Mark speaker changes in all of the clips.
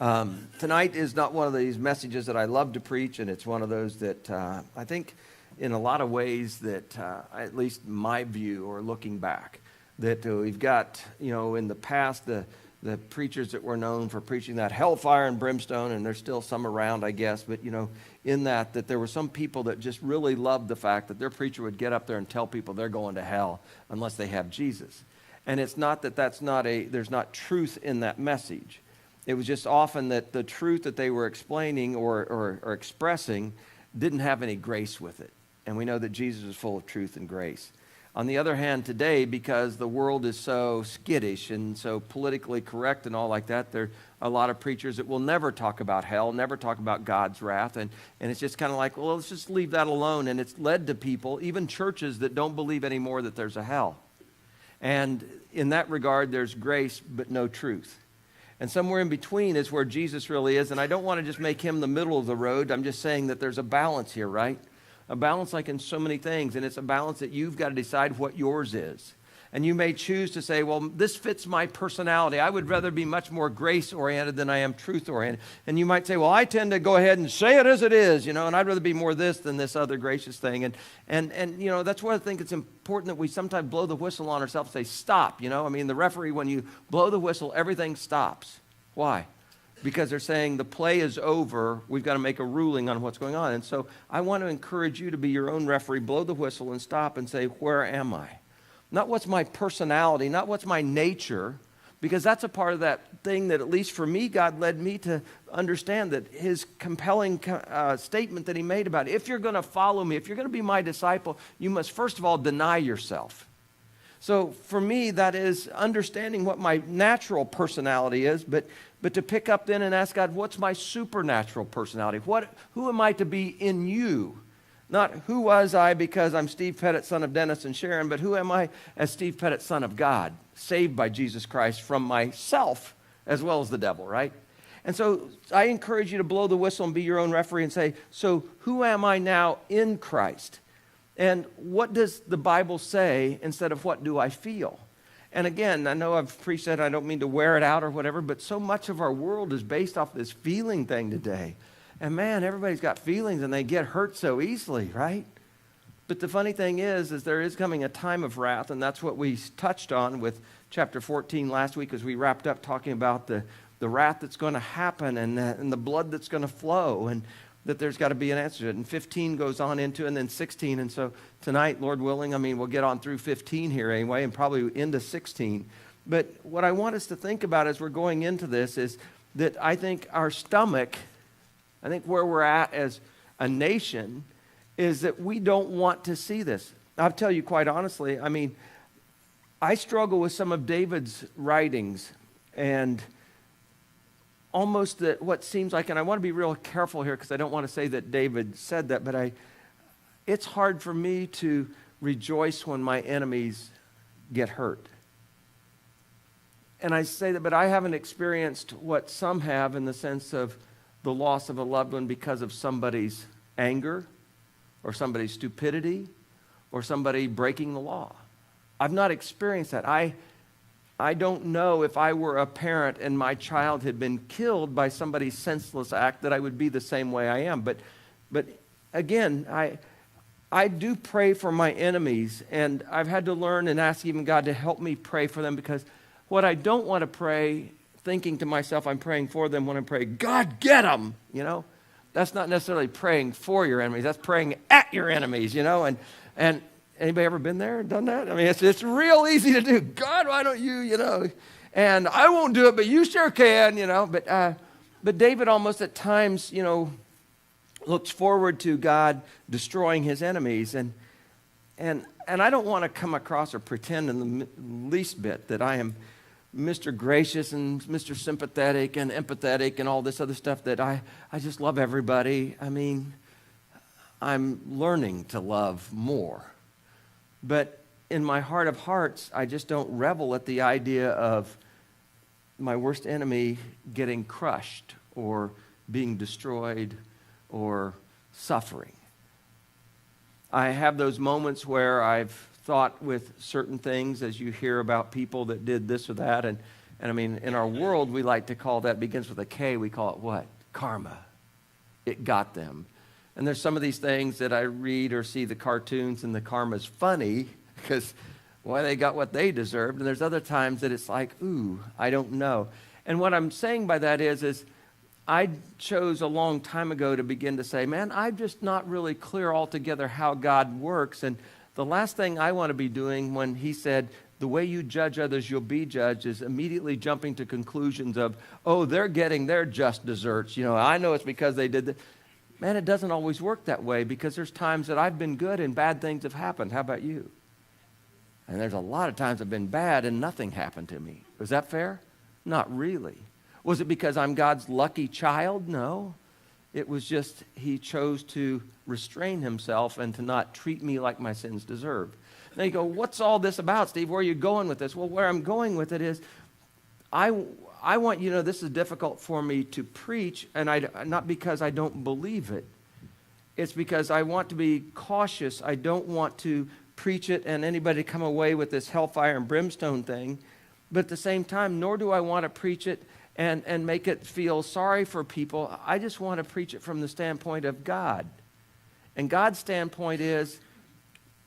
Speaker 1: Tonight is not one of these messages that I love to preach, and it's one of those that I think in a lot of ways that, at least my view or looking back, that we've got, in the past, the preachers that were known for preaching that hellfire and brimstone, and there's still some around, I guess, but, in that there were some people that just really loved the fact that their preacher would get up there and tell people they're going to hell unless they have Jesus. And it's not that there's not truth in that message. It was just often that the truth that they were explaining or expressing didn't have any grace with it. And we know that Jesus is full of truth and grace. On the other hand, today, because the world is so skittish and so politically correct and all like that, there are a lot of preachers that will never talk about hell, never talk about God's wrath. And it's just kind of like, well, let's just leave that alone. And it's led to people, even churches, that don't believe anymore that there's a hell. And in that regard, there's grace but no truth. And somewhere in between is where Jesus really is. And I don't want to just make him the middle of the road. I'm just saying that there's a balance here, right? A balance like in so many things. And it's a balance that you've got to decide what yours is. And you may choose to say, well, this fits my personality. I would rather be much more grace-oriented than I am truth-oriented. And you might say, well, I tend to go ahead and say it as it is, and I'd rather be more this than this other gracious thing. And that's why I think it's important that we sometimes blow the whistle on ourselves and say, stop, the referee, when you blow the whistle, everything stops. Why? Because they're saying the play is over, we've got to make a ruling on what's going on. And so I want to encourage you to be your own referee, blow the whistle and stop and say, where am I? Not what's my personality, not what's my nature, because that's a part of that thing that, at least for me, God led me to understand that his compelling statement that he made about it. If you're going to follow me, if you're going to be my disciple, you must first of all deny yourself. So for me, that is understanding what my natural personality is, but to pick up then and ask God, what's my supernatural personality? Who am I to be in you? Not who was I because I'm Steve Pettit, son of Dennis and Sharon, but who am I as Steve Pettit, son of God, saved by Jesus Christ from myself as well as the devil, right? And so I encourage you to blow the whistle and be your own referee and say, so who am I now in Christ? And what does the Bible say instead of what do I feel? And again, I know I've preached that, I don't mean to wear it out or whatever, but so much of our world is based off this feeling thing today. And man, everybody's got feelings and they get hurt so easily, right? But the funny thing is there is coming a time of wrath, and that's what we touched on with chapter 14 last week as we wrapped up talking about the wrath that's going to happen and the blood that's going to flow, and that there's got to be an answer to it. And 15 goes on into, and then 16. And so tonight, Lord willing, we'll get on through 15 here anyway, and probably into 16. But what I want us to think about as we're going into this is that I think our stomach, I think where we're at as a nation is that we don't want to see this. I'll tell you quite honestly, I struggle with some of David's writings and almost that what seems like, and I want to be real careful here because I don't want to say that David said that, but it's hard for me to rejoice when my enemies get hurt. And I say that, but I haven't experienced what some have in the sense of the loss of a loved one because of somebody's anger or somebody's stupidity or somebody breaking the law. I've not experienced that. I don't know if I were a parent and my child had been killed by somebody's senseless act that I would be the same way I am. But again, I do pray for my enemies, and I've had to learn and ask even God to help me pray for them, because what I don't want to pray thinking to myself I'm praying for them when I pray, God, get them, That's not necessarily praying for your enemies. That's praying at your enemies, And anybody ever been there and done that? It's real easy to do. God, why don't you, And I won't do it, but you sure can, But David almost at times, looks forward to God destroying his enemies. And I don't want to come across or pretend in the least bit that I am Mr. Gracious and Mr. Sympathetic and empathetic and all this other stuff, that I just love everybody. I'm learning to love more. But in my heart of hearts, I just don't revel at the idea of my worst enemy getting crushed or being destroyed or suffering. I have those moments where I've thought with certain things, as you hear about people that did this or that, And I mean, in our world, we like to call that, begins with a K, we call it what? Karma. It got them. And there's some of these things that I read or see the cartoons and the karma's funny because, well, they got what they deserved. And there's other times that it's like, ooh, I don't know. And what I'm saying by that is I chose a long time ago to begin to say, man, I'm just not really clear altogether how God works. And the last thing I want to be doing when he said, the way you judge others, you'll be judged, is immediately jumping to conclusions of, oh, they're getting their just desserts. You know, I know it's because they did that. Man, it doesn't always work that way because there's times that I've been good and bad things have happened. How about you? And there's a lot of times I've been bad and nothing happened to me. Was that fair? Not really. Was it because I'm God's lucky child? No. It was just he chose to restrain himself and to not treat me like my sins deserve. Now you go, what's all this about, Steve? Where are you going with this? Well, where I'm going with it is I want you to know this is difficult for me to preach, and not because I don't believe it. It's because I want to be cautious. I don't want to preach it and anybody come away with this hellfire and brimstone thing. But at the same time, nor do I want to preach it and make it feel sorry for people. I just want to preach it from the standpoint of God. And God's standpoint is,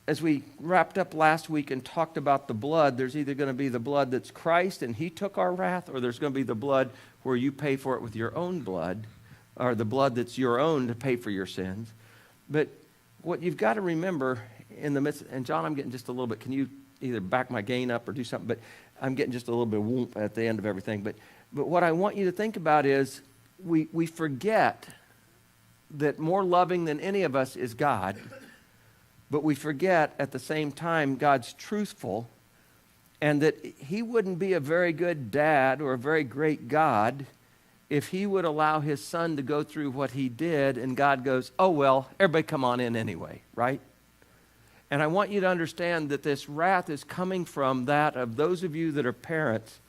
Speaker 1: as we wrapped up last week and talked about the blood, there's either going to be the blood that's Christ and he took our wrath, or there's going to be the blood where you pay for it with your own blood, or the blood that's your own to pay for your sins. But what you've got to remember in the midst, and John, I'm getting just a little bit, can you either back my gain up or do something, but I'm getting just a little bit of whoomp at the end of everything. But what I want you to think about is we forget that more loving than any of us is God. But we forget at the same time God's truthful, and that he wouldn't be a very good dad or a very great God if he would allow his son to go through what he did, and God goes, oh, well, everybody come on in anyway, right? And I want you to understand that this wrath is coming from that of those of you that are parents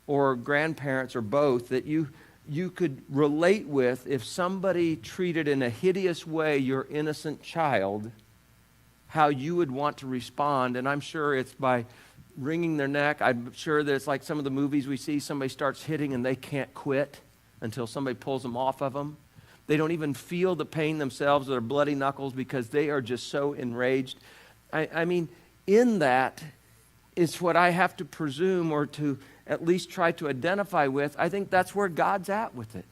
Speaker 1: or grandparents or both, that you could relate with if somebody treated in a hideous way your innocent child, how you would want to respond. And I'm sure it's by wringing their neck. I'm sure that it's like some of the movies we see, somebody starts hitting and they can't quit until somebody pulls them off of them. They don't even feel the pain themselves, their bloody knuckles, because they are just so enraged. I mean, in that is what I have to presume, or to at least try to identify with. I think that's where God's at with it.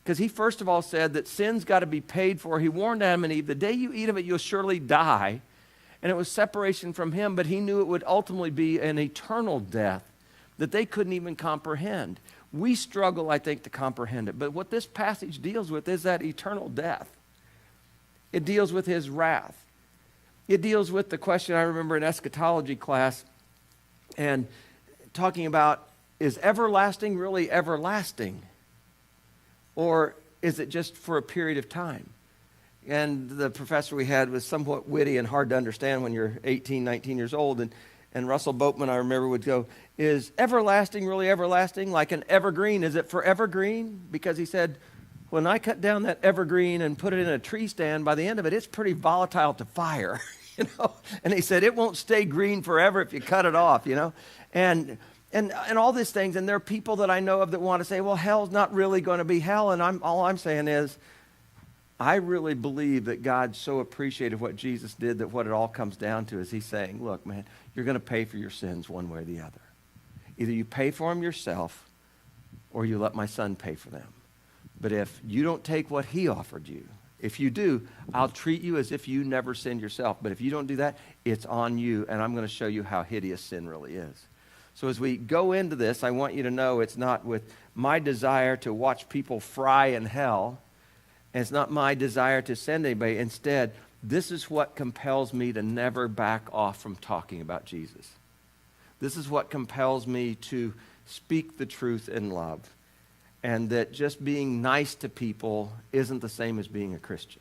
Speaker 1: Because he first of all said that sin's got to be paid for. He warned Adam and Eve, the day you eat of it, you'll surely die. And it was separation from him, but he knew it would ultimately be an eternal death that they couldn't even comprehend. We struggle, I think, to comprehend it. But what this passage deals with is that eternal death. It deals with his wrath. It deals with the question I remember in eschatology class, and talking about, is everlasting really everlasting? Or is it just for a period of time? And the professor we had was somewhat witty and hard to understand when you're 18, 19 years old. And Russell Boatman, I remember, would go, is everlasting really everlasting? Like an evergreen, is it forever green? Because he said, when I cut down that evergreen and put it in a tree stand, by the end of it, it's pretty volatile to fire. And he said, it won't stay green forever if you cut it off, And all these things, and there are people that I know of that want to say, well, hell's not really going to be hell. And all I'm saying is, I really believe that God so appreciated what Jesus did that what it all comes down to is he's saying, look, man, you're going to pay for your sins one way or the other. Either you pay for them yourself or you let my son pay for them. But if you don't take what he offered you, if you do, I'll treat you as if you never sinned yourself. But if you don't do that, it's on you, and I'm going to show you how hideous sin really is. So as we go into this, I want you to know it's not with my desire to watch people fry in hell, and it's not my desire to send anybody. Instead, this is what compels me to never back off from talking about Jesus. This is what compels me to speak the truth in love, and that just being nice to people isn't the same as being a Christian.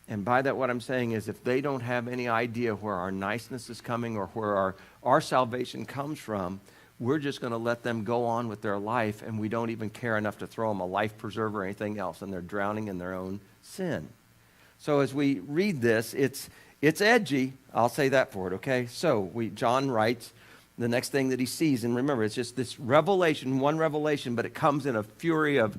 Speaker 1: And by that, what I'm saying is if they don't have any idea where our niceness is coming or where our salvation comes from, we're just going to let them go on with their life, and we don't even care enough to throw them a life preserver or anything else, and they're drowning in their own sin. So as we read this, it's edgy. I'll say that for it, okay? So John writes, the next thing that he sees, and remember, it's just this revelation, one revelation, but it comes in a flurry of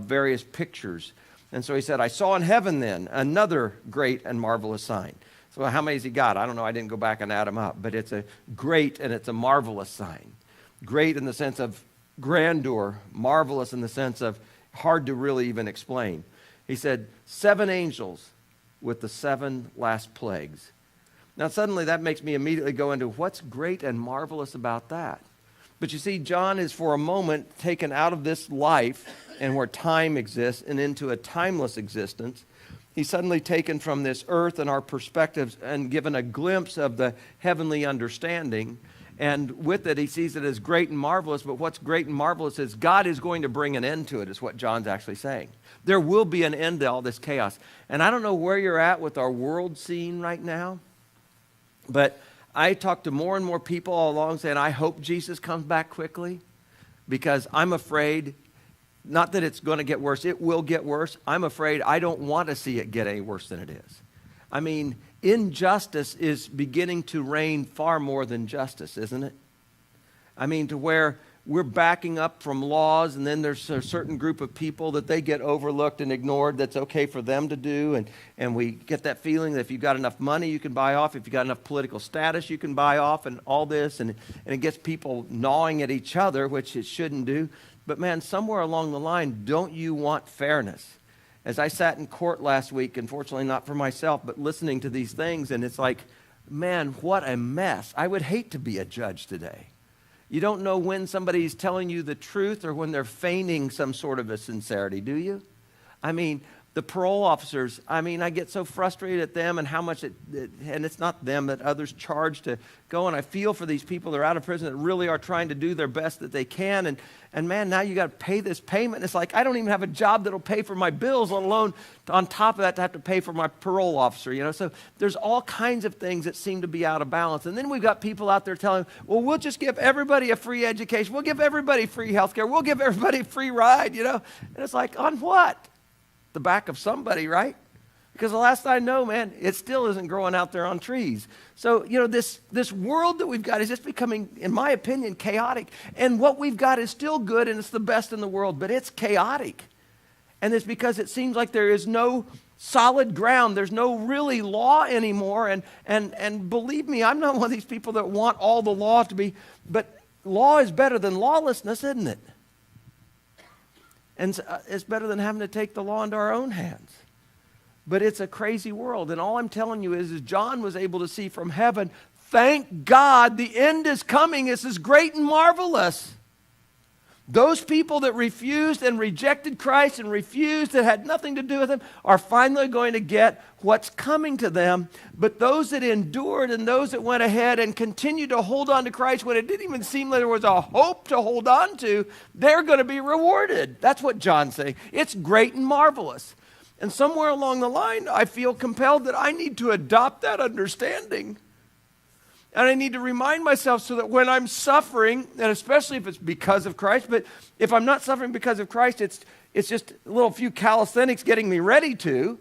Speaker 1: various pictures. And so he said, I saw in heaven then another great and marvelous sign. So how many has he got? I don't know. I didn't go back and add them up, but it's a great and it's a marvelous sign. Great in the sense of grandeur, marvelous in the sense of hard to really even explain. He said, 7 angels with the 7 last plagues. Now, suddenly that makes me immediately go into what's great and marvelous about that. But you see, John is for a moment taken out of this life and where time exists and into a timeless existence. He's suddenly taken from this earth and our perspectives and given a glimpse of the heavenly understanding. And with it, he sees it as great and marvelous. But what's great and marvelous is God is going to bring an end to it, is what John's actually saying. There will be an end to all this chaos. And I don't know where you're at with our world scene right now. But I talk to more and more people all along saying, I hope Jesus comes back quickly, because I'm afraid, not that it's going to get worse, it will get worse. I'm afraid I don't want to see it get any worse than it is. I mean, injustice is beginning to reign far more than justice, isn't it? I mean, to where we're backing up from laws, and then there's a certain group of people that they get overlooked and ignored that's okay for them to do, and we get that feeling that if you've got enough money, you can buy off. If you've got enough political status, you can buy off, and all this, and it gets people gnawing at each other, which it shouldn't do. But man, somewhere along the line, don't you want fairness? As I sat in court last week, unfortunately not for myself, but listening to these things, and it's like, man, what a mess. I would hate to be a judge today. You don't know when somebody's telling you the truth or when they're feigning some sort of a sincerity, do you? I mean, the parole officers, I mean, I get so frustrated at them and how much and it's not them, that others charge to go, and I feel for these people that are out of prison that really are trying to do their best that they can, and man, now you got to pay this payment. It's like, I don't even have a job that'll pay for my bills, let alone on top of that to have to pay for my parole officer, you know? So there's all kinds of things that seem to be out of balance. And then we've got people out there telling, well, we'll just give everybody a free education. We'll give everybody free health care. We'll give everybody a free ride, you know? And it's like, on what? The back of somebody, right? Because the last I know, man, it still isn't growing out there on trees. So, you know, this world that we've got is just becoming, in my opinion, chaotic. And what we've got is still good, and it's the best in the world, but it's chaotic. And it's because it seems like there is no solid ground. There's no really law anymore. And believe me, I'm not one of these people that want all the law to be, but law is better than lawlessness, isn't it? And it's better than having to take the law into our own hands. But it's a crazy world. And all I'm telling you is John was able to see from heaven, thank God the end is coming. This is great and marvelous. Those people that refused and rejected Christ and refused, that had nothing to do with him, are finally going to get what's coming to them. But those that endured and those that went ahead and continued to hold on to Christ when it didn't even seem like there was a hope to hold on to, they're going to be rewarded. That's what John's saying. It's great and marvelous. And somewhere along the line, I feel compelled that I need to adopt that understanding. And I need to remind myself so that when I'm suffering, and especially if it's because of Christ, but if I'm not suffering because of Christ, it's just a little few calisthenics getting me ready to.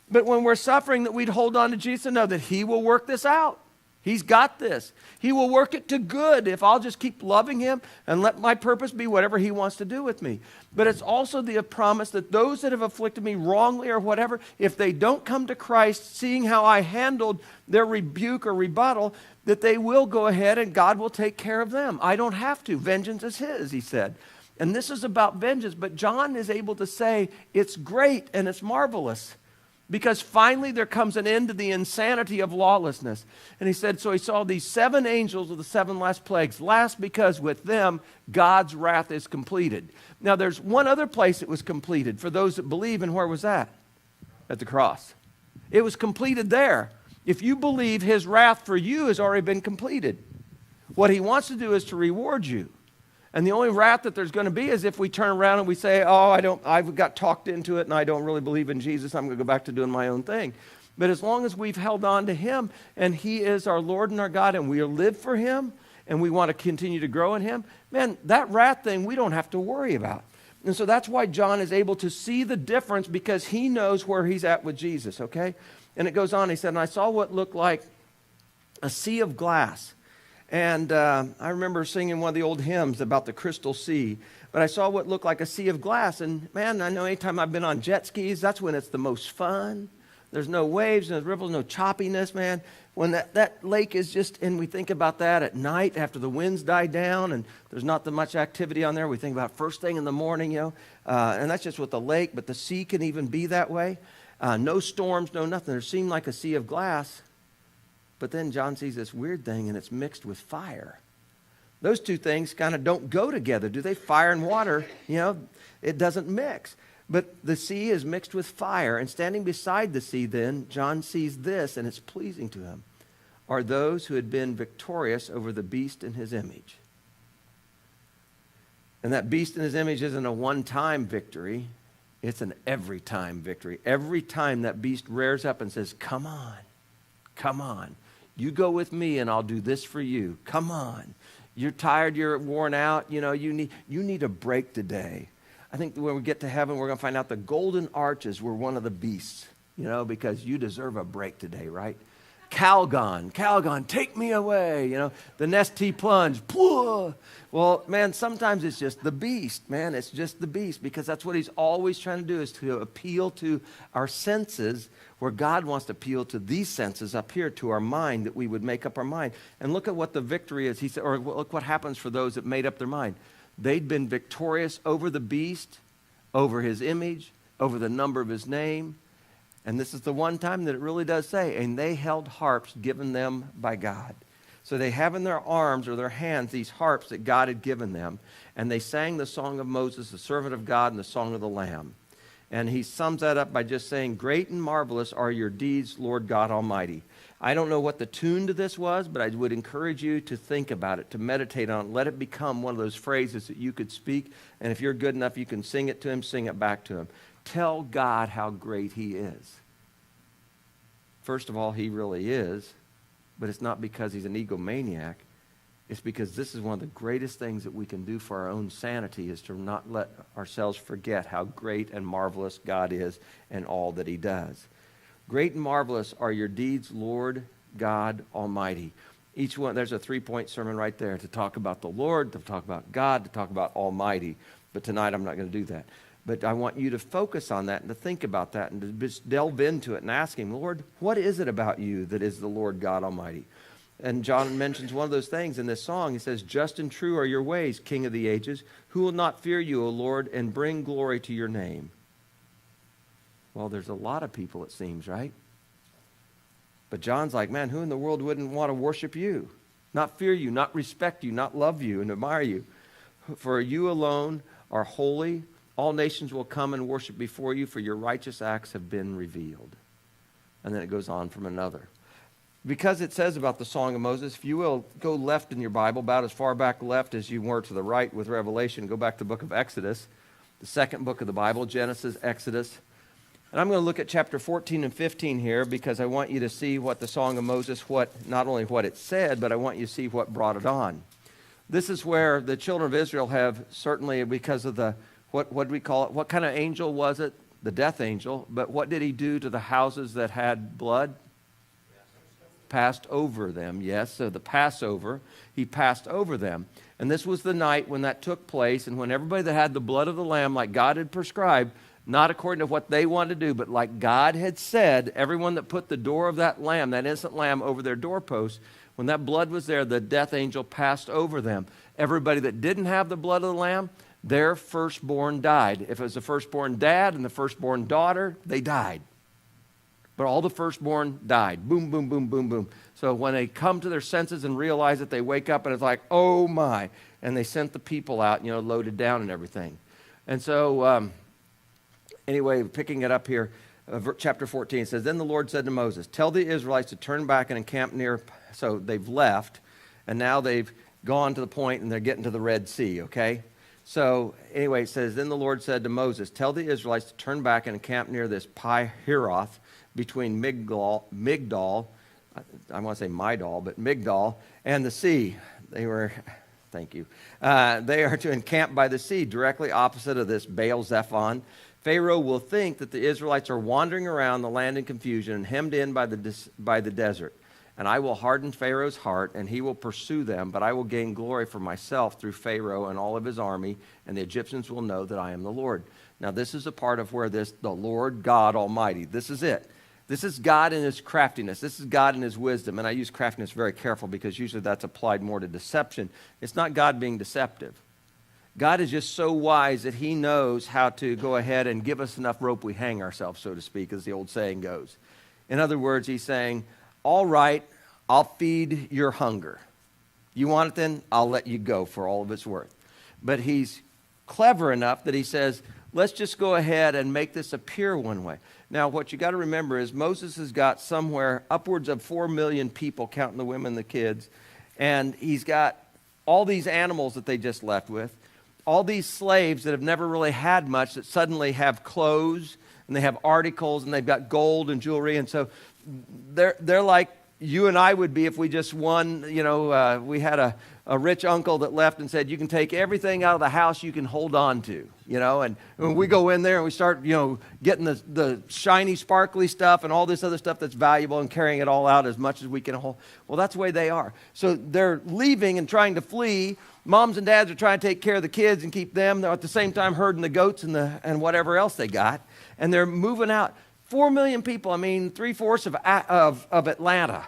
Speaker 1: But when we're suffering, that we'd hold on to Jesus and know that he will work this out. He's got this. He will work it to good if I'll just keep loving him and let my purpose be whatever he wants to do with me. But it's also the promise that those that have afflicted me wrongly or whatever, if they don't come to Christ, seeing how I handled their rebuke or rebuttal, that they will go ahead and God will take care of them. I don't have to. Vengeance is his, he said. And this is about vengeance. But John is able to say it's great and it's marvelous. Because finally there comes an end to the insanity of lawlessness. And he said, so he saw these 7 angels of the 7 last plagues. Last because with them, God's wrath is completed. Now there's one other place it was completed for those that believe, and where was that? At the cross. It was completed there. If you believe, his wrath for you has already been completed. What he wants to do is to reward you. And the only wrath that there's going to be is if we turn around and we say, I've got talked into it and I don't really believe in Jesus. I'm going to go back to doing my own thing. But as long as we've held on to him and he is our Lord and our God and we live for him and we want to continue to grow in him, man, that wrath thing we don't have to worry about. And so that's why John is able to see the difference, because he knows where he's at with Jesus, okay? And it goes on, he said, and I saw what looked like a sea of glass. And I remember singing one of the old hymns about the crystal sea. But I saw what looked like a sea of glass. And man, I know anytime I've been on jet skis, that's when it's the most fun. There's no waves, no ripples, no choppiness, man. When that lake is just, and we think about that at night after the winds die down and there's not that much activity on there. We think about first thing in the morning, and that's just with the lake. But the sea can even be that way. No storms, no nothing. There seemed like a sea of glass. But then John sees this weird thing, and it's mixed with fire. Those two things kind of don't go together, do they? Fire and water, it doesn't mix. But the sea is mixed with fire, and standing beside the sea then, John sees this, and it's pleasing to him, are those who had been victorious over the beast in his image. And that beast in his image isn't a one-time victory, it's an every-time victory. Every time that beast rears up and says, come on, you go with me and I'll do this for you. Come on. You're tired, you're worn out, you need a break today. I think when we get to heaven, we're going to find out the golden arches were one of the beasts, because you deserve a break today, right? Calgon, take me away, the Nestea plunge. Well, man, sometimes it's just the beast, man. It's just the beast, because that's what he's always trying to do, is to appeal to our senses, where God wants to appeal to these senses up here, to our mind, that we would make up our mind. And look at what the victory is. He said, or look what happens for those that made up their mind. They'd been victorious over the beast, over his image, over the number of his name. And this is the one time that it really does say, and they held harps given them by God. So they have in their arms or their hands these harps that God had given them. And they sang the song of Moses, the servant of God, and the song of the Lamb. And he sums that up by just saying, great and marvelous are your deeds, Lord God Almighty. I don't know what the tune to this was, but I would encourage you to think about it, to meditate on it. Let it become one of those phrases that you could speak. And if you're good enough, you can sing it to him, sing it back to him. Tell God how great he is. First of all, he really is, but it's not because he's an egomaniac. It's because this is one of the greatest things that we can do for our own sanity, is to not let ourselves forget how great and marvelous God is and all that he does. Great and marvelous are your deeds, Lord God Almighty. Each one, there's a 3-point sermon right there, to talk about the Lord, to talk about God, to talk about Almighty. But tonight I'm not going to do that. But I want you to focus on that and to think about that and to just delve into it and ask him, Lord, what is it about you that is the Lord God Almighty? And John mentions one of those things in this song. He says, just and true are your ways, King of the ages. Who will not fear you, O Lord, and bring glory to your name? Well, there's a lot of people, it seems, right? But John's like, man, who in the world wouldn't want to worship you? Not fear you, not respect you, not love you and admire you. For you alone are holy. All nations will come and worship before you, for your righteous acts have been revealed. And then it goes on from another. Because it says about the Song of Moses, if you will, go left in your Bible, about as far back left as you were to the right with Revelation. Go back to the book of Exodus, the second book of the Bible, Genesis, Exodus. And I'm going to look at chapter 14 and 15 here, because I want you to see what the Song of Moses, not only what it said, but I want you to see what brought it on. This is where the children of Israel have, certainly because of the, what do we call it? What kind of angel was it? The death angel. But what did he do to the houses that had blood? Passed over them, yes. So the Passover, he passed over them. And this was the night when that took place, and when everybody that had the blood of the Lamb, like God had prescribed, not according to what they wanted to do, but like God had said, everyone that put the door of that lamb, that innocent lamb, over their doorpost, when that blood was there, the death angel passed over them. Everybody that didn't have the blood of the lamb, their firstborn died. If it was the firstborn dad and the firstborn daughter, they died. But all the firstborn died. Boom, boom, boom, boom, boom. So when they come to their senses and realize it, they wake up and it's like, oh my. And they sent the people out, loaded down and everything. And so, anyway, picking it up here, chapter 14 says, then the Lord said to Moses, tell the Israelites to turn back and encamp near. So they've left, and now they've gone to the point and they're getting to the Red Sea, okay? So anyway, it says, then the Lord said to Moses, tell the Israelites to turn back and encamp near this Pi-Hiroth, between Migdal, I want to say Midal, but Migdal, and the sea. Thank you. They are to encamp by the sea, directly opposite of this Baal-Zephon. Pharaoh will think that the Israelites are wandering around the land in confusion and hemmed in by the desert. And I will harden Pharaoh's heart, and he will pursue them, but I will gain glory for myself through Pharaoh and all of his army, and the Egyptians will know that I am the Lord. Now, this is a part of where the Lord God Almighty, this is it. This is God in his craftiness. This is God in his wisdom. And I use craftiness very careful because usually that's applied more to deception. It's not God being deceptive. God is just so wise that he knows how to go ahead and give us enough rope we hang ourselves, so to speak, as the old saying goes. In other words, he's saying, all right, I'll feed your hunger. You want it then? I'll let you go for all of its worth. But he's clever enough that he says, let's just go ahead and make this appear one way. Now, what you got to remember is Moses has got somewhere upwards of 4 million people, counting the women and the kids, and he's got all these animals that they just left with, all these slaves that have never really had much that suddenly have clothes, and they have articles, and they've got gold and jewelry, and so they're like you and I would be if we just won, we had a rich uncle that left and said, you can take everything out of the house you can hold on to, and when we go in there and we start, getting the shiny, sparkly stuff and all this other stuff that's valuable and carrying it all out as much as we can hold. Well, that's the way they are. So they're leaving and trying to flee. Moms and dads are trying to take care of the kids and keep them. They're at the same time herding the goats and whatever else they got. And they're moving out. 4 million people, 3/4 of Atlanta.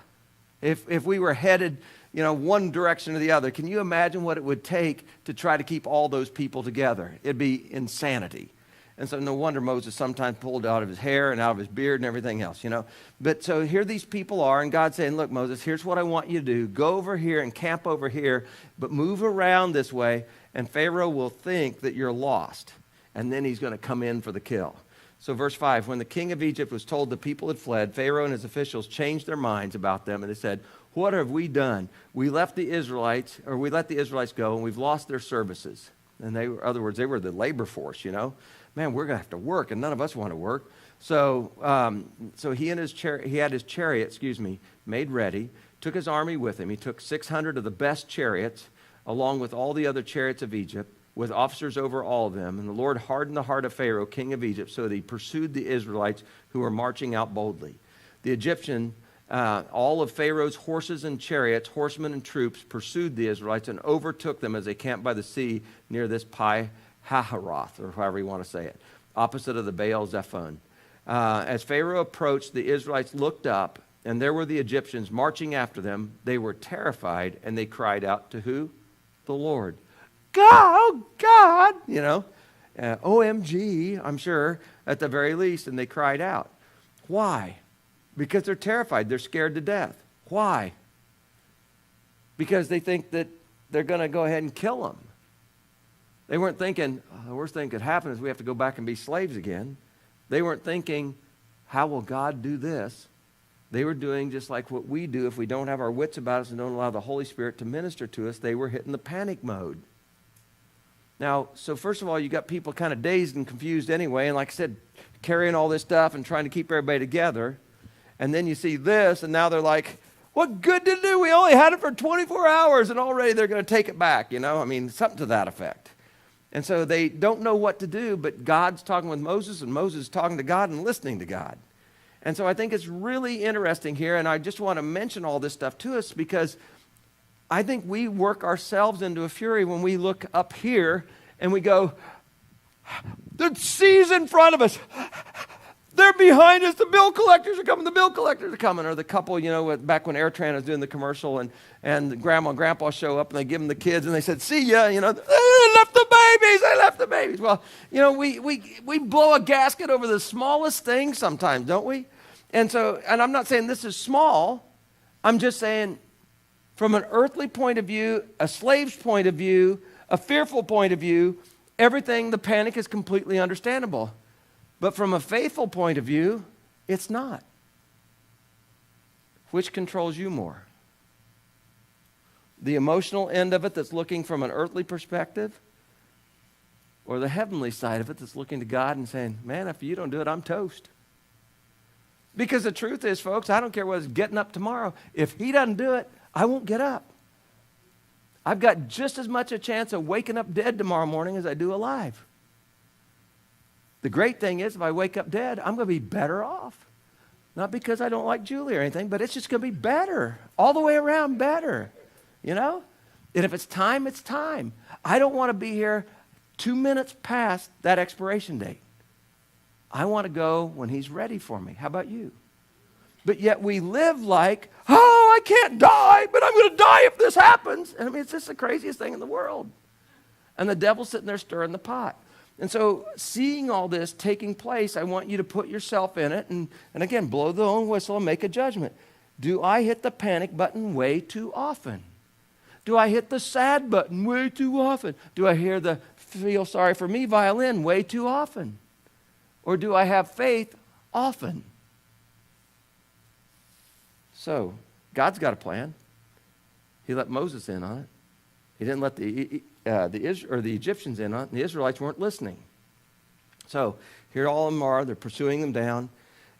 Speaker 1: If we were headed, one direction or the other, can you imagine what it would take to try to keep all those people together? It'd be insanity. And so no wonder Moses sometimes pulled out of his hair and out of his beard and everything else, But so here these people are, and God's saying, look, Moses, here's what I want you to do. Go over here and camp over here, but move around this way, and Pharaoh will think that you're lost. And then he's going to come in for the kill. So verse 5, when the king of Egypt was told the people had fled, Pharaoh and his officials changed their minds about them, and they said, what have we done? We let the Israelites go, and we've lost their services. And in other words, they were the labor force, Man, we're going to have to work, and none of us want to work. So he had his chariot, made ready, took his army with him. He took 600 of the best chariots, along with all the other chariots of Egypt, with officers over all of them. And the Lord hardened the heart of Pharaoh, king of Egypt, so that he pursued the Israelites who were marching out boldly. The Egyptian, all of Pharaoh's horses and chariots, horsemen and troops, pursued the Israelites and overtook them as they camped by the sea near this Pi-hahiroth, or however you want to say it, opposite of the Baal Zephon. As Pharaoh approached, the Israelites looked up, and there were the Egyptians marching after them. They were terrified, and they cried out to who? The Lord. God, OMG, I'm sure, at the very least, and they cried out. Why? Because they're terrified. They're scared to death. Why? Because they think that they're going to go ahead and kill them. They weren't thinking, the worst thing could happen is we have to go back and be slaves again. They weren't thinking, how will God do this? They were doing just like what we do if we don't have our wits about us and don't allow the Holy Spirit to minister to us. They were hitting the panic mode. Now, so first of all, you got people kind of dazed and confused anyway, and like I said, carrying all this stuff and trying to keep everybody together. And then you see this, and now they're like, what good did it do? We only had it for 24 hours, and already they're going to take it back, something to that effect. And so they don't know what to do, but God's talking with Moses, and Moses is talking to God and listening to God. And so I think it's really interesting here, and I just want to mention all this stuff to us because I think we work ourselves into a fury when we look up here and we go, the sea's in front of us. They're behind us. The bill collectors are coming. The bill collectors are coming. Or the couple, back when AirTran was doing the commercial and grandma and grandpa show up and they give them the kids and they said, see ya, they left the babies. Well, we blow a gasket over the smallest thing sometimes, don't we? And I'm not saying this is small. I'm just saying from an earthly point of view, a slave's point of view, a fearful point of view, everything, the panic is completely understandable. But from a faithful point of view, it's not. Which controls you more? The emotional end of it that's looking from an earthly perspective, or the heavenly side of it that's looking to God and saying, man, if you don't do it, I'm toast. Because the truth is, folks, I don't care whether it's getting up tomorrow. If he doesn't do it, I won't get up. I've got just as much a chance of waking up dead tomorrow morning as I do alive. The great thing is, if I wake up dead, I'm going to be better off. Not because I don't like Julie or anything, but it's just going to be better. All the way around better, you know? And if it's time, it's time. I don't want to be here 2 minutes past that expiration date. I want to go when he's ready for me. How about you? But yet we live like, oh, I can't die, but I'm going to die if this happens. And I mean, it's just the craziest thing in the world. And the devil's sitting there stirring the pot. And so seeing all this taking place, I want you to put yourself in it and again, blow the own whistle and make a judgment. Do I hit the panic button way too often? Do I hit the sad button way too often? Do I hear the feel sorry for me violin way too often? Or do I have faith often? So, God's got a plan. He let Moses in on it. He didn't let the Egyptians in on it, and the Israelites weren't listening. So, here all of them are. They're pursuing them down,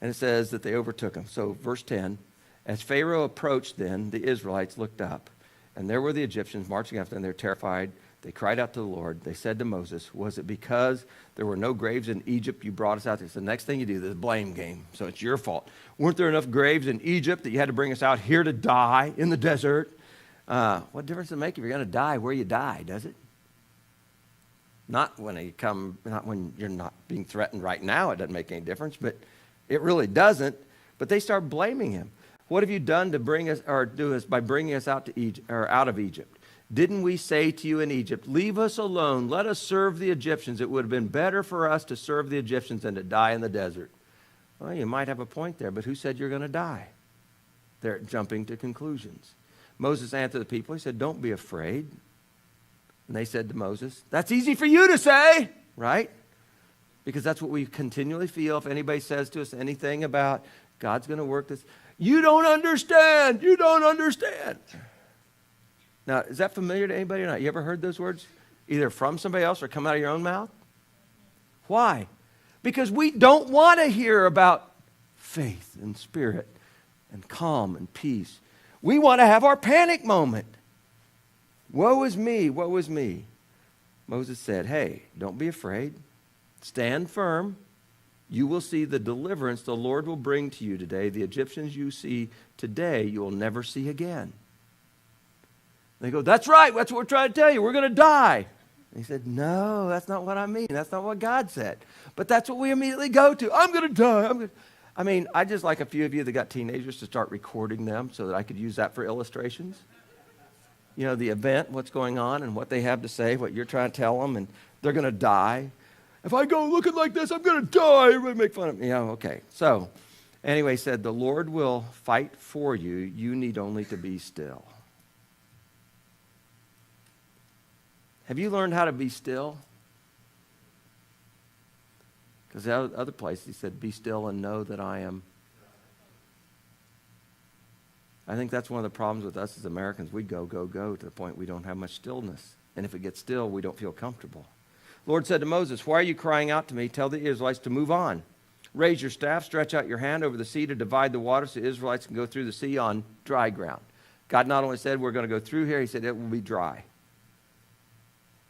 Speaker 1: and it says that they overtook them. So, verse 10, as Pharaoh approached then, the Israelites looked up, and there were the Egyptians marching after them. They're terrified. They cried out to the Lord. They said to Moses, was it because there were no graves in Egypt you brought us out? It's the next thing you do, the blame game. So it's your fault. Weren't there enough graves in Egypt that you had to bring us out here to die in the desert? What difference does it make if you're going to die where you die, does it? Not when you're not being threatened right now, it doesn't make any difference, but it really doesn't. But they start blaming him. What have you done to bring us, or do us by bringing us out to Egypt, or out of Egypt? Didn't we say to you in Egypt, leave us alone, let us serve the Egyptians? It would have been better for us to serve the Egyptians than to die in the desert. Well, you might have a point there, but who said you're going to die? They're jumping to conclusions. Moses answered the people. He said, don't be afraid. And they said to Moses, that's easy for you to say, right? Because that's what we continually feel. If anybody says to us anything about God's going to work this, you don't understand. You don't understand. Now, is that familiar to anybody or not? You ever heard those words either from somebody else or come out of your own mouth? Why? Because we don't want to hear about faith and spirit and calm and peace. We want to have our panic moment. Woe is me, woe is me. Moses said, hey, don't be afraid. Stand firm. You will see the deliverance the Lord will bring to you today. The Egyptians you see today, you will never see again. They go, that's right. That's what we're trying to tell you. We're going to die. And he said, no, that's not what I mean. That's not what God said. But that's what we immediately go to. I'm going to die. I just like a few of you that got teenagers to start recording them so that I could use that for illustrations. You know, the event, what's going on and what they have to say, what you're trying to tell them, and they're going to die. If I go looking like this, I'm going to die. Everybody make fun of me. Yeah, okay. So, anyway, he said, the Lord will fight for you. You need only to be still. Have you learned how to be still? Because the other place he said, be still and know that I am. I think that's one of the problems with us as Americans. We go to the point we don't have much stillness. And if it gets still, we don't feel comfortable. The Lord said to Moses, why are you crying out to me? Tell the Israelites to move on. Raise your staff, stretch out your hand over the sea to divide the water so the Israelites can go through the sea on dry ground. God not only said we're going to go through here, he said it will be dry.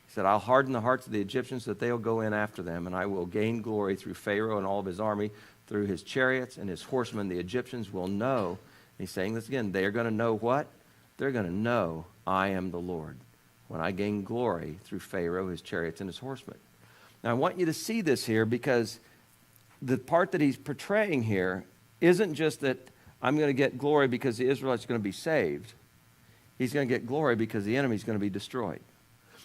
Speaker 1: He said, I'll harden the hearts of the Egyptians so that they'll go in after them, and I will gain glory through Pharaoh and all of his army, through his chariots and his horsemen. The Egyptians will know, and he's saying this again, they are going to know what? They're going to know I am the Lord when I gain glory through Pharaoh, his chariots, and his horsemen. Now, I want you to see this here because the part that he's portraying here isn't just that I'm going to get glory because the Israelites are going to be saved. He's going to get glory because the enemy is going to be destroyed.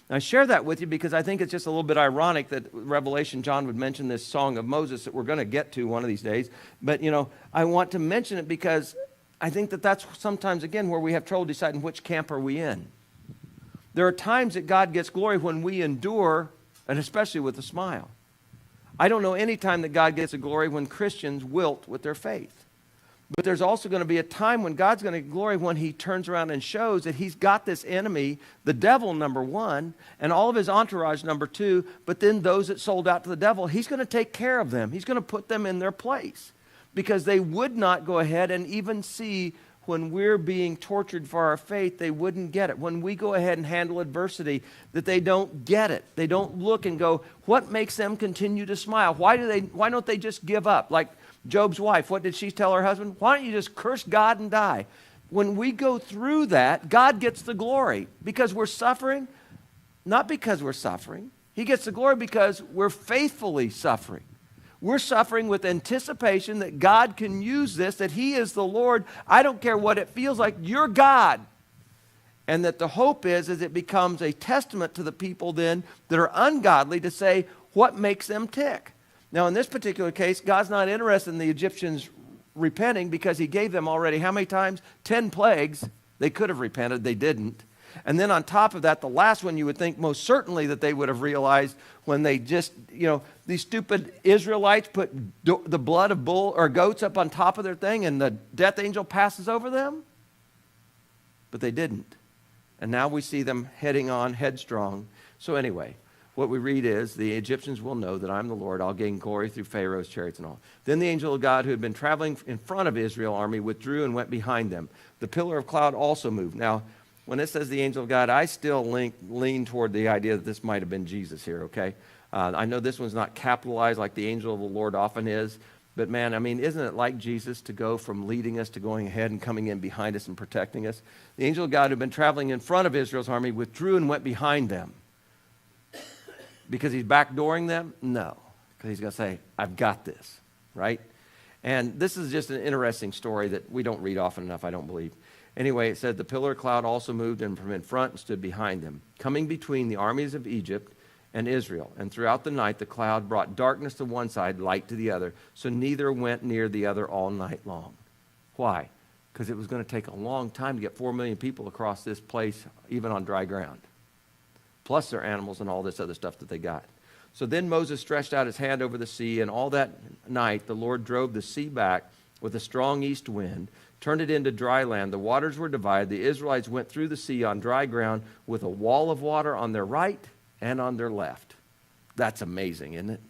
Speaker 1: Now, I share that with you because I think it's just a little bit ironic that Revelation, John would mention this song of Moses that we're going to get to one of these days. But, I want to mention it because I think that that's sometimes, again, where we have trouble deciding which camp are we in. There are times that God gets glory when we endure, and especially with a smile. I don't know any time that God gets the glory when Christians wilt with their faith. But there's also going to be a time when God's going to get glory when he turns around and shows that he's got this enemy, the devil, number one, and all of his entourage, number two, but then those that sold out to the devil, he's going to take care of them. He's going to put them in their place because they would not go ahead and even see when we're being tortured for our faith, they wouldn't get it. When we go ahead and handle adversity, that they don't get it. They don't look and go, what makes them continue to smile? Why don't they just give up? Like Job's wife, what did she tell her husband? Why don't you just curse God and die? When we go through that, God gets the glory because we're suffering, not because we're suffering. He gets the glory because we're faithfully suffering. We're suffering with anticipation that God can use this, that he is the Lord. I don't care what it feels like. You're God. And that the hope is it becomes a testament to the people then that are ungodly to say what makes them tick. Now, in this particular case, God's not interested in the Egyptians repenting because he gave them already how many times? 10 plagues. They could have repented. They didn't. And then on top of that, the last one you would think most certainly that they would have realized when they just, these stupid Israelites put the blood of bull or goats up on top of their thing and the death angel passes over them. But they didn't. And now we see them heading on headstrong. So anyway, what we read is, the Egyptians will know that I'm the Lord. I'll gain glory through Pharaoh's chariots and all. Then the angel of God who had been traveling in front of Israel's army withdrew and went behind them. The pillar of cloud also moved. Now, when it says the angel of God, I still lean toward the idea that this might have been Jesus here, okay? I know this one's not capitalized like the angel of the Lord often is. But man, I mean, isn't it like Jesus to go from leading us to going ahead and coming in behind us and protecting us? The angel of God who had been traveling in front of Israel's army withdrew and went behind them. Because he's backdooring them? No. Because he's going to say, I've got this, right? And this is just an interesting story that we don't read often enough, I don't believe. Anyway, it said the pillar of cloud also moved and from in front and stood behind them, coming between the armies of Egypt and Israel. And throughout the night, the cloud brought darkness to one side, light to the other. So neither went near the other all night long. Why? Because it was going to take a long time to get 4 million people across this place, even on dry ground. Plus their animals and all this other stuff that they got. So then Moses stretched out his hand over the sea, and all that night the Lord drove the sea back with a strong east wind, turned it into dry land. The waters were divided. The Israelites went through the sea on dry ground with a wall of water on their right and on their left. That's amazing, isn't it?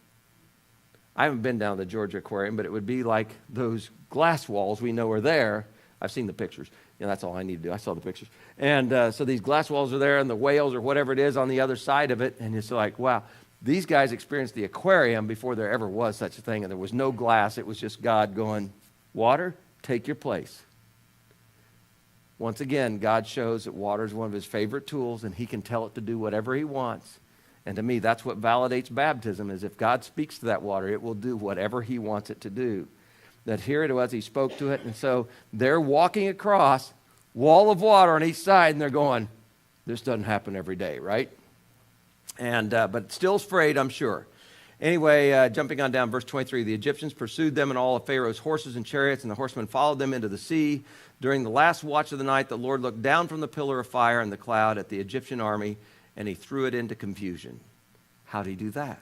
Speaker 1: I haven't been down to the Georgia Aquarium, but it would be like those glass walls we know are there. I've seen the pictures. That's all I need to do. I saw the pictures. And so these glass walls are there and the whales or whatever it is on the other side of it. And it's like, wow, these guys experienced the aquarium before there ever was such a thing. And there was no glass. It was just God going, water, take your place. Once again, God shows that water is one of his favorite tools and he can tell it to do whatever he wants. And to me, that's what validates baptism, is if God speaks to that water, it will do whatever he wants it to do. That here it was, he spoke to it, and so they're walking across, wall of water on each side, and they're going, this doesn't happen every day, right? And but still afraid, I'm sure. Anyway, jumping on down, verse 23, the Egyptians pursued them and all of Pharaoh's horses and chariots, and the horsemen followed them into the sea. During the last watch of the night, the Lord looked down from the pillar of fire and the cloud at the Egyptian army, and he threw it into confusion. How did he do that?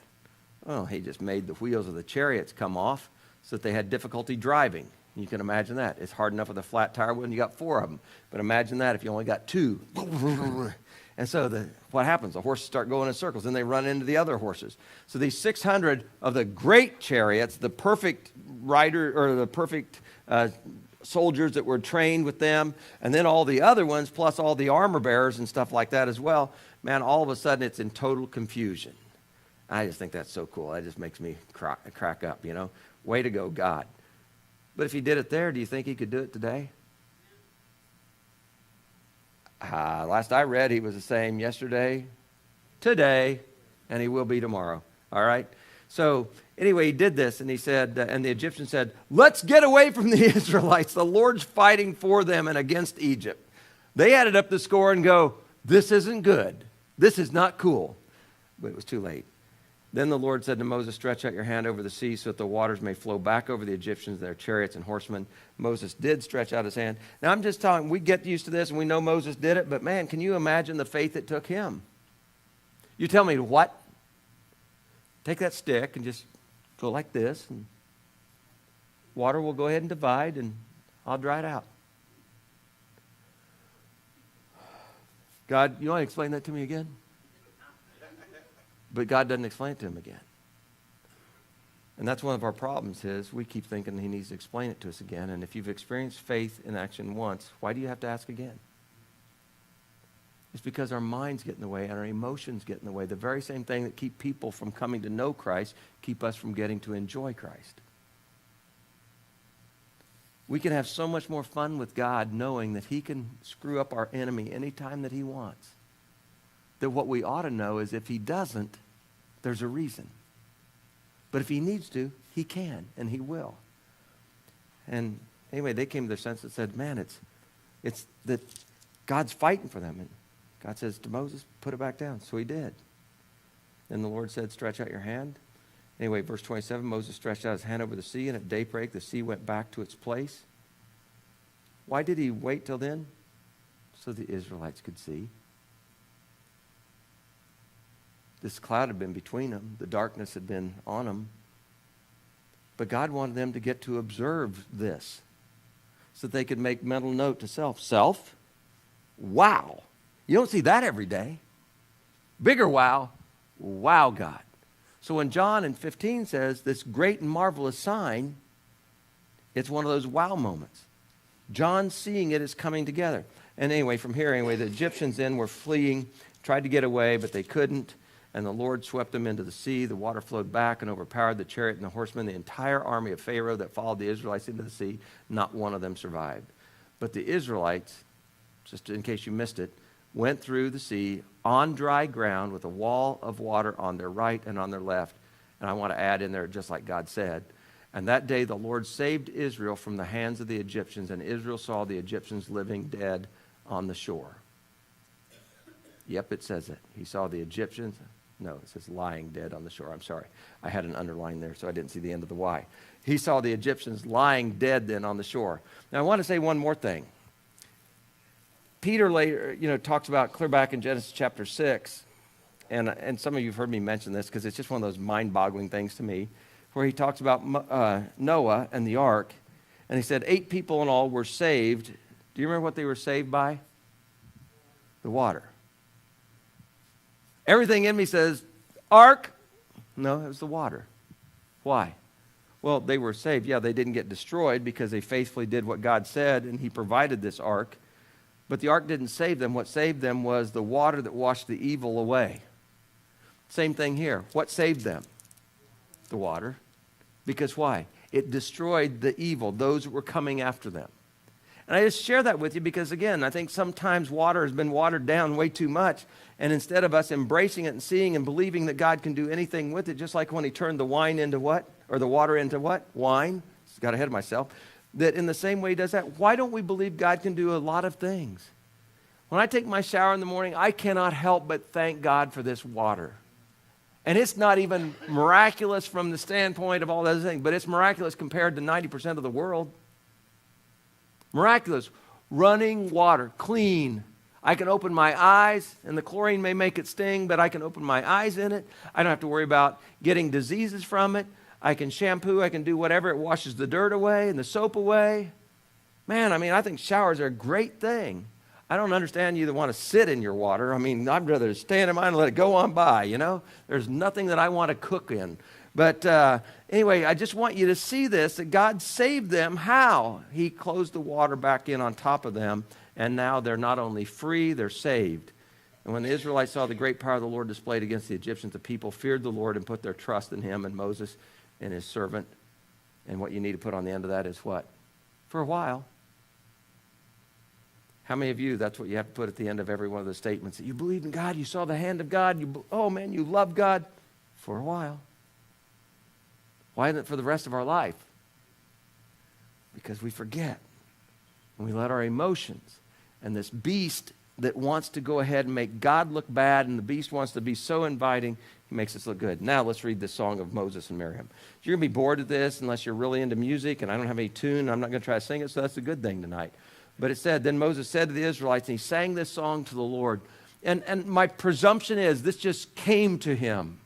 Speaker 1: Well, he just made the wheels of the chariots come off so that they had difficulty driving. You can imagine that. It's hard enough with a flat tire when you got 4 of them. But imagine that if you only got 2. And so what happens? The horses start going in circles. Then they run into the other horses. So these 600 of the great chariots, the perfect rider or the perfect soldiers that were trained with them, and then all the other ones, plus all the armor bearers and stuff like that as well, man, all of a sudden it's in total confusion. I just think that's so cool. That just makes me crack up, Way to go, God. But if he did it there, do you think he could do it today? Last I read, he was the same yesterday, today, and he will be tomorrow. All right? So anyway, he did this, and he said, and the Egyptians said, let's get away from the Israelites. The Lord's fighting for them and against Egypt. They added up the score and go, this isn't good. This is not cool. But it was too late. Then the Lord said to Moses, stretch out your hand over the sea so that the waters may flow back over the Egyptians, their chariots and horsemen. Moses did stretch out his hand. Now I'm just talking, we get used to this and we know Moses did it, but man, can you imagine the faith it took him? You tell me what? Take that stick and just go like this, and water will go ahead and divide, and I'll dry it out. God, you want to explain that to me again? But God doesn't explain it to him again. And that's one of our problems is we keep thinking he needs to explain it to us again. And if you've experienced faith in action once, why do you have to ask again? It's because our minds get in the way and our emotions get in the way. The very same thing that keep people from coming to know Christ keep us from getting to enjoy Christ. We can have so much more fun with God knowing that he can screw up our enemy anytime that he wants. That what we ought to know is if he doesn't, there's a reason. But if he needs to, he can and he will. And anyway, they came to their sense and said, man, it's that God's fighting for them. And God says to Moses, put it back down. So he did. And the Lord said, stretch out your hand. Anyway, verse 27, Moses stretched out his hand over the sea, and at daybreak the sea went back to its place. Why did he wait till then? So the Israelites could see. This cloud had been between them. The darkness had been on them. But God wanted them to get to observe this so that they could make mental note to self. Self? Wow. You don't see that every day. Bigger wow. Wow, God. So when John in 15 says this great and marvelous sign, it's one of those wow moments. John seeing it is coming together. And anyway, from here, the Egyptians then were fleeing, tried to get away, but they couldn't. And the Lord swept them into the sea. The water flowed back and overpowered the chariot and the horsemen. The entire army of Pharaoh that followed the Israelites into the sea, not one of them survived. But the Israelites, just in case you missed it, went through the sea on dry ground with a wall of water on their right and on their left. And I want to add in there, just like God said, and that day the Lord saved Israel from the hands of the Egyptians, and Israel saw the Egyptians living dead on the shore. Yep, it says it. He saw the Egyptians. No, it says lying dead on the shore. I'm sorry. I had an underline there, so I didn't see the end of the Y. He saw the Egyptians lying dead then on the shore. Now, I want to say one more thing. Peter later, talks about clear back in Genesis chapter 6, and some of you have heard me mention this because it's just one of those mind-boggling things to me, where he talks about Noah and the ark, and he said 8 people in all were saved. Do you remember what they were saved by? The water. Everything in me says, ark. No, it was the water. Why? Well, they were saved. Yeah, they didn't get destroyed because they faithfully did what God said, and he provided this ark. But the ark didn't save them. What saved them was the water that washed the evil away. Same thing here. What saved them? The water. Because why? It destroyed the evil, those that were coming after them. And I just share that with you because, again, I think sometimes water has been watered down way too much. And instead of us embracing it and seeing and believing that God can do anything with it, just like when he turned the wine into what? Or the water into what? Wine. Got ahead of myself. That in the same way he does that. Why don't we believe God can do a lot of things? When I take my shower in the morning, I cannot help but thank God for this water. And it's not even miraculous from the standpoint of all those things, but it's miraculous compared to 90% of the world. Miraculous. Running water, clean. I can open my eyes, and the chlorine may make it sting, but I can open my eyes in it. I don't have to worry about getting diseases from it. I can shampoo, I can do whatever. It washes the dirt away and the soap away. Man, I think showers are a great thing. I don't understand you that want to sit in your water. I'd rather stand in mine and let it go on by, There's nothing that I want to cook in. But anyway, I just want you to see this, that God saved them. How? He closed the water back in on top of them, and now they're not only free, they're saved. And when the Israelites saw the great power of the Lord displayed against the Egyptians, the people feared the Lord and put their trust in him and Moses and his servant. And what you need to put on the end of that is what? For a while. How many of you, that's what you have to put at the end of every one of the statements? That you believe in God, you saw the hand of God, you love God for a while. Why isn't it for the rest of our life? Because we forget. And we let our emotions and this beast that wants to go ahead and make God look bad, and the beast wants to be so inviting, he makes us look good. Now let's read this song of Moses and Miriam. You're going to be bored of this unless you're really into music, and I don't have any tune. I'm not going to try to sing it, so that's a good thing tonight. But it said, then Moses said to the Israelites, and he sang this song to the Lord. And my presumption is this just came to him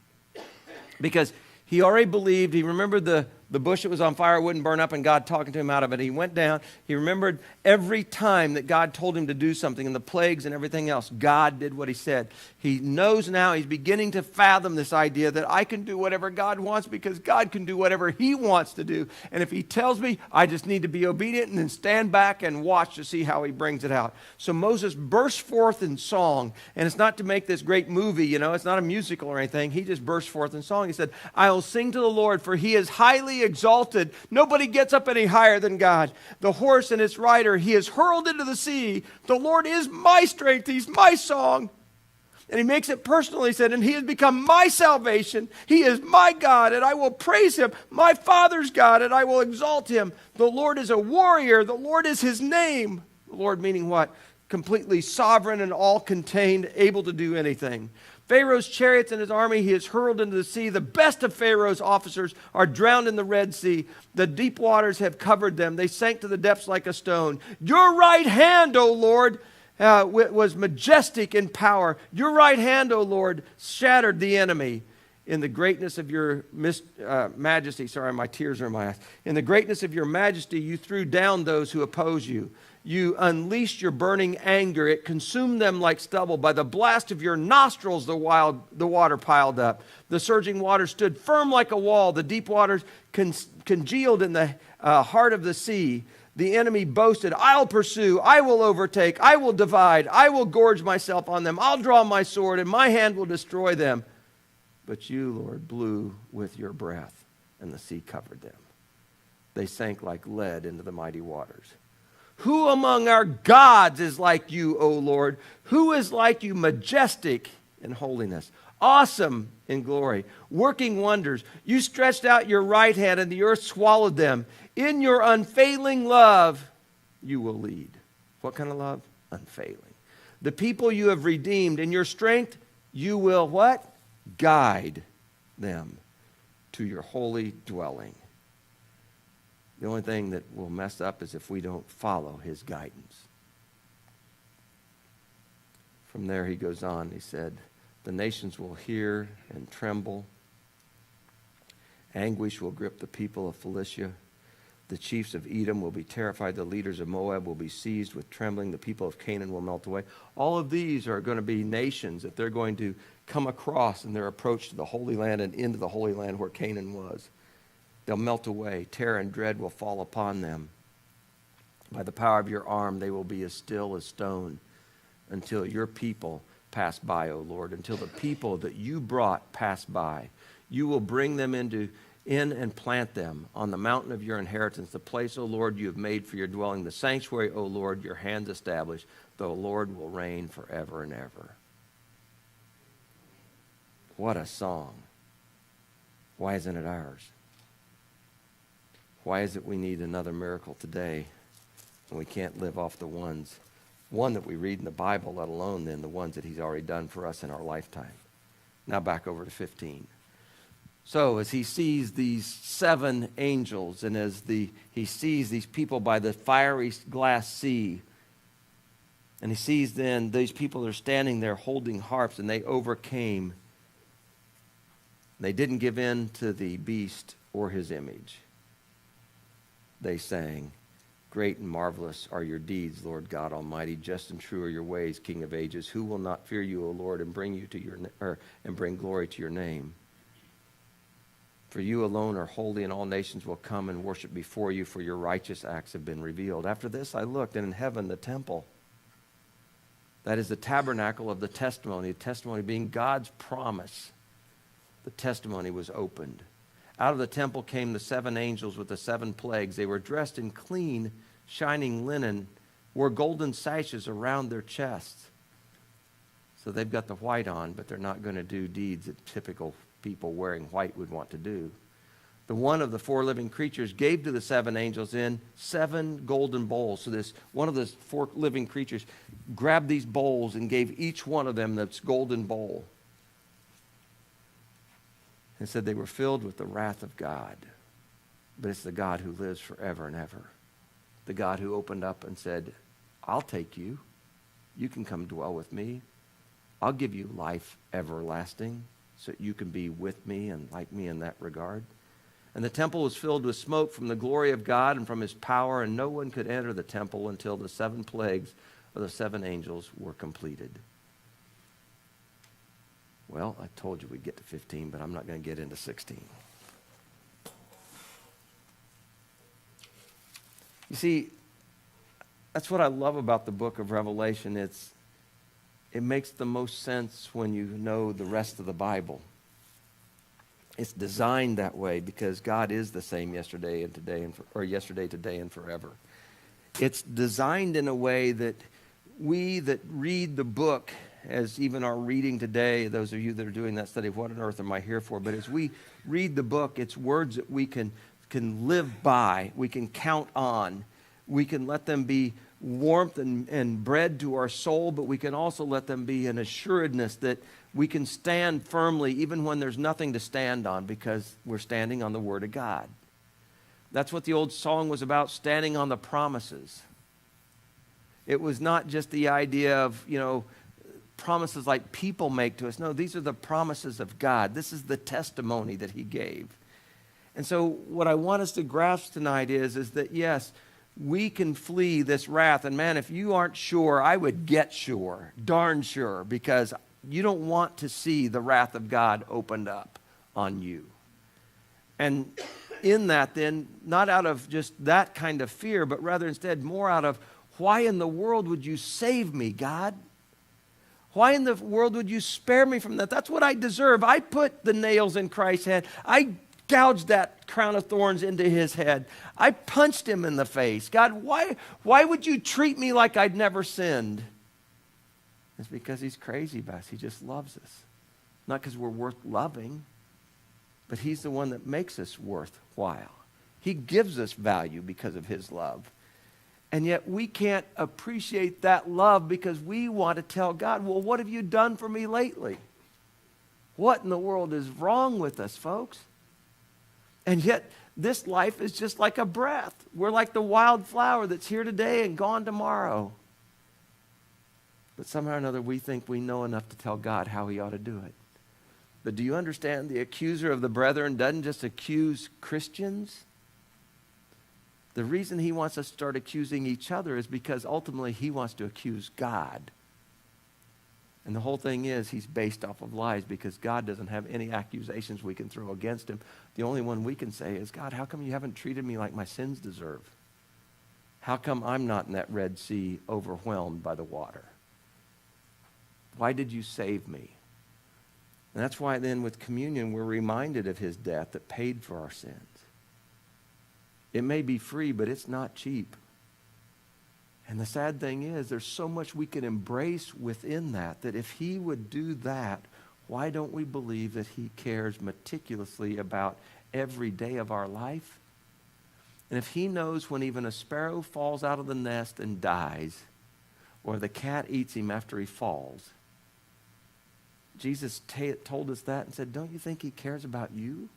Speaker 1: because he already believed. He remembered the bush that was on fire wouldn't burn up, and God talking to him out of it. He went down. He remembered every time that God told him to do something, and the plagues and everything else. God did what he said. He knows now, he's beginning to fathom this idea that I can do whatever God wants because God can do whatever he wants to do. And if he tells me, I just need to be obedient and then stand back and watch to see how he brings it out. So Moses burst forth in song, and it's not to make this great movie, it's not a musical or anything. He just burst forth in song. He said, I will sing to the Lord, for he is highly highly exalted. Nobody gets up any higher than God. The horse and its rider, he is hurled into the sea. The Lord is my strength. He's my song. And he makes it personal. He said, and he has become my salvation. He is my God, and I will praise him. My Father's God, and I will exalt him. The Lord is a warrior. The Lord is his name. The Lord meaning what? Completely sovereign and all-contained, able to do anything. Pharaoh's chariots and his army, he is hurled into the sea. The best of Pharaoh's officers are drowned in the Red Sea. The deep waters have covered them. They sank to the depths like a stone. Your right hand, O Lord, was majestic in power. Your right hand, O Lord, shattered the enemy. In the greatness of your majesty, sorry, my tears are in my eyes. In the greatness of your majesty, you threw down those who oppose you. You unleashed your burning anger. It consumed them like stubble. By the blast of your nostrils, the water piled up. The surging water stood firm like a wall. The deep waters congealed in the heart of the sea. The enemy boasted, I'll pursue, I will overtake, I will divide, I will gorge myself on them. I'll draw my sword, and my hand will destroy them. But you, Lord, blew with your breath, and the sea covered them. They sank like lead into the mighty waters. Who among our gods is like you, O Lord? Who is like you, majestic in holiness, awesome in glory, working wonders? You stretched out your right hand, and the earth swallowed them. In your unfailing love, you will lead. What kind of love? Unfailing. The people you have redeemed. In your strength, you will what? Guide them to your holy dwelling. The only thing that will mess up is if we don't follow his guidance. From there he goes on. He said, the nations will hear and tremble. Anguish will grip the people of Philistia. The chiefs of Edom will be terrified. The leaders of Moab will be seized with trembling. The people of Canaan will melt away. All of these are going to be nations that they're going to come across in their approach to the Holy Land and into the Holy Land where Canaan was. They'll melt away. Terror and dread will fall upon them. By the power of your arm, they will be as still as stone until your people pass by, O Lord, until the people that you brought pass by. You will bring them in and plant them on the mountain of your inheritance, the place, O Lord, you have made for your dwelling, the sanctuary, O Lord, your hands established. The Lord will reign forever and ever. What a song. Why isn't it ours? Why is it we need another miracle today and we can't live off the one that we read in the Bible, let alone then the ones that he's already done for us in our lifetime? Now back over to 15. So as he sees these 7 angels, and as he sees these people by the fiery glass sea, and he sees then these people are standing there holding harps, and they overcame. They didn't give in to the beast or his image. They sang, great and marvelous are your deeds, Lord God Almighty. Just and true are your ways, King of ages. Who will not fear you, O Lord, and bring glory to your name? For you alone are holy, and all nations will come and worship before you, for your righteous acts have been revealed. After this I looked, and in heaven the temple, that is the tabernacle of the testimony being God's promise. The testimony was opened. Out of the temple came the 7 angels with the 7 plagues. They were dressed in clean, shining linen, wore golden sashes around their chests. So they've got the white on, but they're not going to do deeds that typical people wearing white would want to do. The one of the 4 living creatures gave to the 7 angels in 7 golden bowls. So this one of the 4 living creatures grabbed these bowls and gave each one of them this golden bowl. And said they were filled with the wrath of God. But it's the God who lives forever and ever. The God who opened up and said, I'll take you. You can come dwell with me. I'll give you life everlasting so that you can be with me and like me in that regard. And the temple was filled with smoke from the glory of God and from his power, and no one could enter the temple until the 7 plagues of the 7 angels were completed. Well, I told you we'd get to 15, but I'm not going to get into 16. You see, that's what I love about the book of Revelation. It makes the most sense when you know the rest of the Bible. It's designed that way because God is the same yesterday, today, and forever. It's designed in a way that we that read the book, as even our reading today, those of you that are doing that study of what on earth am I here for, but as we read the book, it's words that we can live by, we can count on, we can let them be warmth and bread to our soul, but we can also let them be an assuredness that we can stand firmly even when there's nothing to stand on because we're standing on the Word of God. That's what the old song was about, standing on the promises. It was not just the idea of, promises like people make to us. No, these are the promises of God. This is the testimony that He gave. And so what I want us to grasp tonight is that, yes, we can flee this wrath. And man, if you aren't sure, I would get sure, darn sure, because you don't want to see the wrath of God opened up on you. And in that then, not out of just that kind of fear, but rather instead more out of, why in the world would you save me, God? Why in the world would you spare me from that? That's what I deserve. I put the nails in Christ's head. I gouged that crown of thorns into His head. I punched Him in the face. God, why would you treat me like I'd never sinned? It's because He's crazy about us. He just loves us. Not because we're worth loving, but He's the one that makes us worthwhile. He gives us value because of His love. And yet we can't appreciate that love because we want to tell God, well, what have you done for me lately? What in the world is wrong with us, folks? And yet this life is just like a breath. We're like the wild flower that's here today and gone tomorrow. But somehow or another we think we know enough to tell God how He ought to do it. But do you understand the accuser of the brethren doesn't just accuse Christians? The reason he wants us to start accusing each other is because ultimately he wants to accuse God. And the whole thing is he's based off of lies because God doesn't have any accusations we can throw against Him. The only one we can say is, God, how come you haven't treated me like my sins deserve? How come I'm not in that Red Sea overwhelmed by the water? Why did you save me? And that's why then with communion we're reminded of His death that paid for our sins. It may be free, but it's not cheap. And the sad thing is, there's so much we can embrace within that if He would do that, why don't we believe that He cares meticulously about every day of our life? And if He knows when even a sparrow falls out of the nest and dies, or the cat eats him after he falls, Jesus told us that and said, don't you think He cares about you?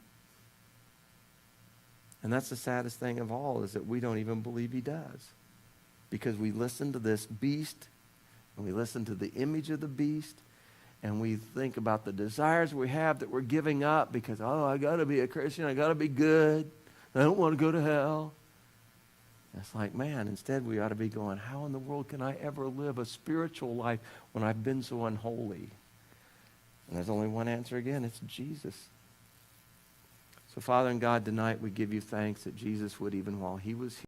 Speaker 1: And that's the saddest thing of all, is that we don't even believe He does. Because we listen to this beast, and we listen to the image of the beast, and we think about the desires we have that we're giving up because, I got to be a Christian, I got to be good, I don't want to go to hell. And it's like, man, instead we ought to be going, how in the world can I ever live a spiritual life when I've been so unholy? And there's only one answer again, it's Jesus. So Father and God, tonight we give You thanks that Jesus would, even while He was here,